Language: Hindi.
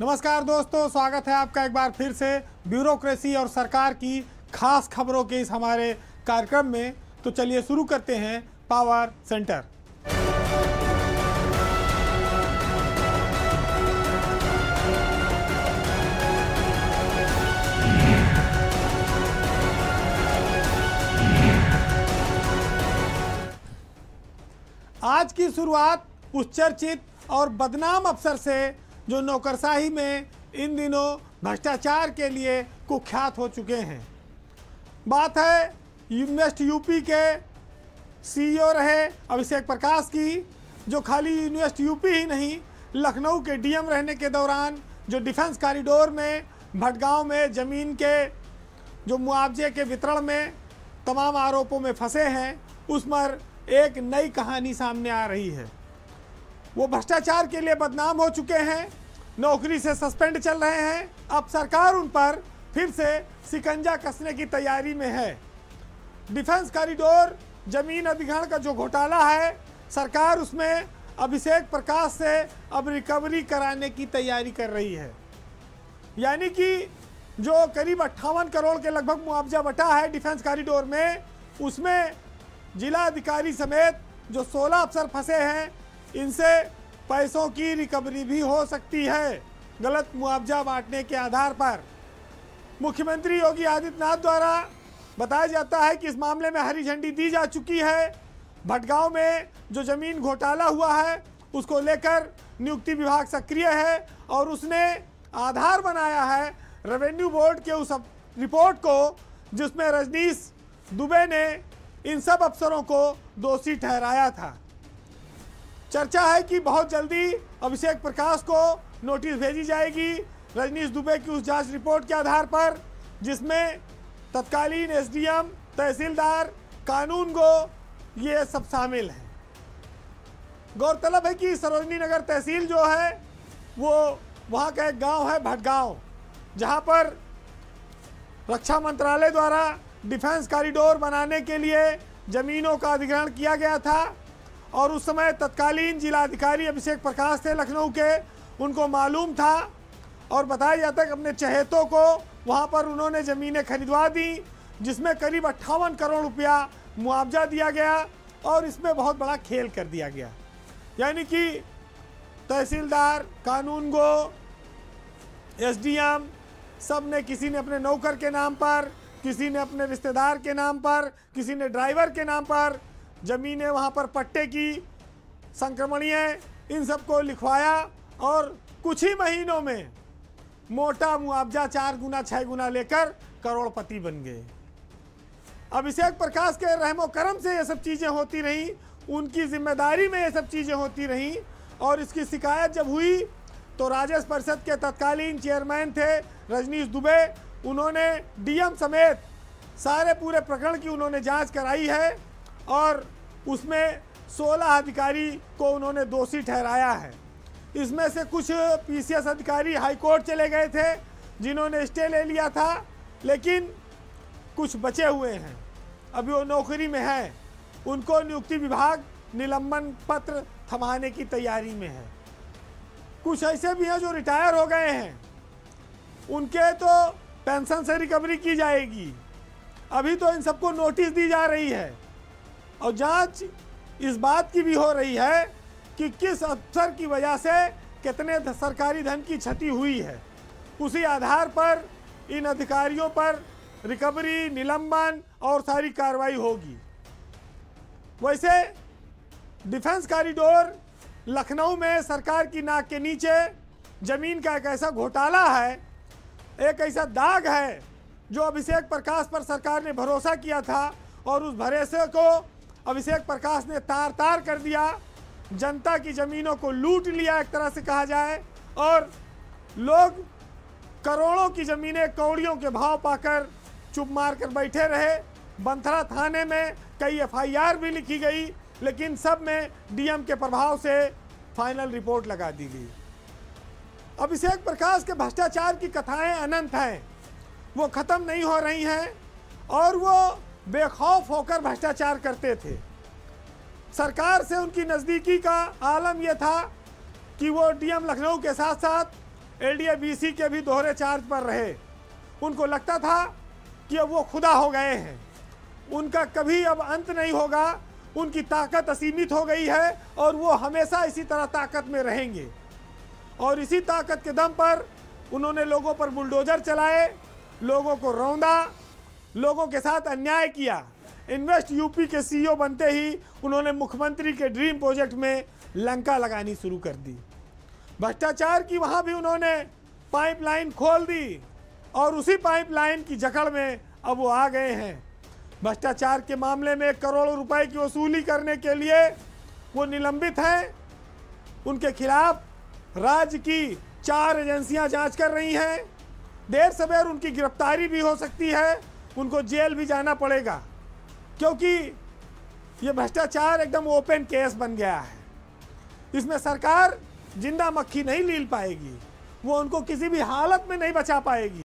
नमस्कार दोस्तों, स्वागत है आपका एक बार फिर से ब्यूरोक्रेसी और सरकार की खास खबरों के इस हमारे कार्यक्रम में। तो चलिए शुरू करते हैं पावर सेंटर। आज की शुरुआत उस चर्चित और बदनाम अफसर से जो नौकरशाही में इन दिनों भ्रष्टाचार के लिए कुख्यात हो चुके हैं। बात है इन्वेस्ट यूपी के सीईओ रहे अभिषेक प्रकाश की, जो खाली इन्वेस्ट यूपी ही नहीं, लखनऊ के डीएम रहने के दौरान जो डिफेंस कॉरिडोर में भटगांव में ज़मीन के जो मुआवजे के वितरण में तमाम आरोपों में फंसे हैं, उस पर एक नई कहानी सामने आ रही है। वो भ्रष्टाचार के लिए बदनाम हो चुके हैं, नौकरी से सस्पेंड चल रहे हैं। अब सरकार उन पर फिर से शिकंजा कसने की तैयारी में है। डिफेंस कॉरिडोर जमीन अधिग्रहण का जो घोटाला है, सरकार उसमें अभिषेक प्रकाश से अब रिकवरी कराने की तैयारी कर रही है। यानी कि जो करीब 58 करोड़ के लगभग मुआवजा बटा है डिफेंस कॉरिडोर में, उसमें जिला अधिकारी समेत जो 16 अफसर फंसे हैं, इनसे पैसों की रिकवरी भी हो सकती है गलत मुआवजा बांटने के आधार पर। मुख्यमंत्री योगी आदित्यनाथ द्वारा बताया जाता है कि इस मामले में हरी झंडी दी जा चुकी है। भटगांव में जो जमीन घोटाला हुआ है, उसको लेकर नियुक्ति विभाग सक्रिय है और उसने आधार बनाया है रेवेन्यू बोर्ड के उस रिपोर्ट को, जिसमें रजनीश दुबे ने इन सब अफसरों को दोषी ठहराया था। चर्चा है कि बहुत जल्दी अभिषेक प्रकाश को नोटिस भेजी जाएगी रजनीश दुबे की उस जांच रिपोर्ट के आधार पर, जिसमें तत्कालीन एसडीएम, तहसीलदार, कानून गो ये सब शामिल हैं। गौरतलब है कि सरोजनी नगर तहसील जो है वो वहाँ का एक गांव है भटगांव, जहाँ पर रक्षा मंत्रालय द्वारा डिफेंस कॉरिडोर बनाने के लिए ज़मीनों का अधिग्रहण किया गया था और उस समय तत्कालीन जिलाधिकारी अभिषेक प्रकाश थे लखनऊ के, उनको मालूम था और बताया जाता है कि अपने चहेतों को वहां पर उन्होंने ज़मीनें खरीदवा दी, जिसमें करीब 58 करोड़ रुपया मुआवजा दिया गया और इसमें बहुत बड़ा खेल कर दिया गया। यानी कि तहसीलदार, कानूनगो, एसडीएम सब ने, किसी ने अपने नौकर के नाम पर, किसी ने अपने रिश्तेदार के नाम पर, किसी ने ड्राइवर के नाम पर ज़मीनें वहाँ पर पट्टे की, संक्रमणीय, इन सबको लिखवाया और कुछ ही महीनों में मोटा मुआवजा 4 गुना 6 गुना लेकर करोड़पति बन गए। अभिषेक प्रकाश के रहमो करम से ये सब चीज़ें होती रहीं, उनकी जिम्मेदारी में ये सब चीज़ें होती रहीं और इसकी शिकायत जब हुई तो राजस्व परिषद के तत्कालीन चेयरमैन थे रजनीश दुबे, उन्होंने डीएम समेत सारे पूरे प्रकरण की उन्होंने जांच कराई है और उसमें 16 अधिकारी को उन्होंने दोषी ठहराया है। इसमें से कुछ पीसीएस अधिकारी हाईकोर्ट चले गए थे, जिन्होंने स्टे ले लिया था, लेकिन कुछ बचे हुए हैं, अभी वो नौकरी में हैं। उनको नियुक्ति विभाग निलंबन पत्र थमाने की तैयारी में है। कुछ ऐसे भी हैं जो रिटायर हो गए हैं, उनके तो पेंशन से रिकवरी की जाएगी। अभी तो इन सबको नोटिस दी जा रही है और जांच इस बात की भी हो रही है कि किस अफसर की वजह से कितने सरकारी धन की क्षति हुई है। उसी आधार पर इन अधिकारियों पर रिकवरी, निलंबन और सारी कार्रवाई होगी। वैसे डिफेंस कॉरिडोर लखनऊ में सरकार की नाक के नीचे जमीन का एक ऐसा घोटाला है, एक ऐसा दाग है जो अभिषेक प्रकाश पर सरकार ने भरोसा किया था और उस भरोसे को अभिषेक प्रकाश ने तार तार कर दिया। जनता की ज़मीनों को लूट लिया एक तरह से कहा जाए, और लोग करोड़ों की ज़मीनें कौड़ियों के भाव पाकर चुप मार कर बैठे रहे। बंथरा थाने में कई एफआईआर भी लिखी गई, लेकिन सब में डीएम के प्रभाव से फाइनल रिपोर्ट लगा दी गई। अभिषेक प्रकाश के भ्रष्टाचार की कथाएं अनंत हैं, वो ख़त्म नहीं हो रही हैं और वो बेखौफ होकर भ्रष्टाचार करते थे। सरकार से उनकी नज़दीकी का आलम यह था कि वो डीएम लखनऊ के साथ साथ LDA-BC के भी दोहरे चार्ज पर रहे। उनको लगता था कि अब वो खुदा हो गए हैं, उनका कभी अब अंत नहीं होगा, उनकी ताकत असीमित हो गई है और वो हमेशा इसी तरह ताकत में रहेंगे। और इसी ताकत के दम पर उन्होंने लोगों पर बुलडोजर चलाए, लोगों को रौंदा, लोगों के साथ अन्याय किया। इन्वेस्ट यूपी के CEO बनते ही उन्होंने मुख्यमंत्री के ड्रीम प्रोजेक्ट में लंका लगानी शुरू कर दी। भ्रष्टाचार की वहाँ भी उन्होंने पाइपलाइन खोल दी और उसी पाइपलाइन की जकड़ में अब वो आ गए हैं। भ्रष्टाचार के मामले में करोड़ों रुपए की वसूली करने के लिए वो निलंबित हैं। उनके खिलाफ राज्य की 4 एजेंसियां जांच कर रही हैं। देर सवेर उनकी गिरफ्तारी भी हो सकती है, उनको जेल भी जाना पड़ेगा, क्योंकि ये भ्रष्टाचार एकदम ओपन केस बन गया है। इसमें सरकार जिंदा मक्खी नहीं लील पाएगी, वो उनको किसी भी हालत में नहीं बचा पाएगी।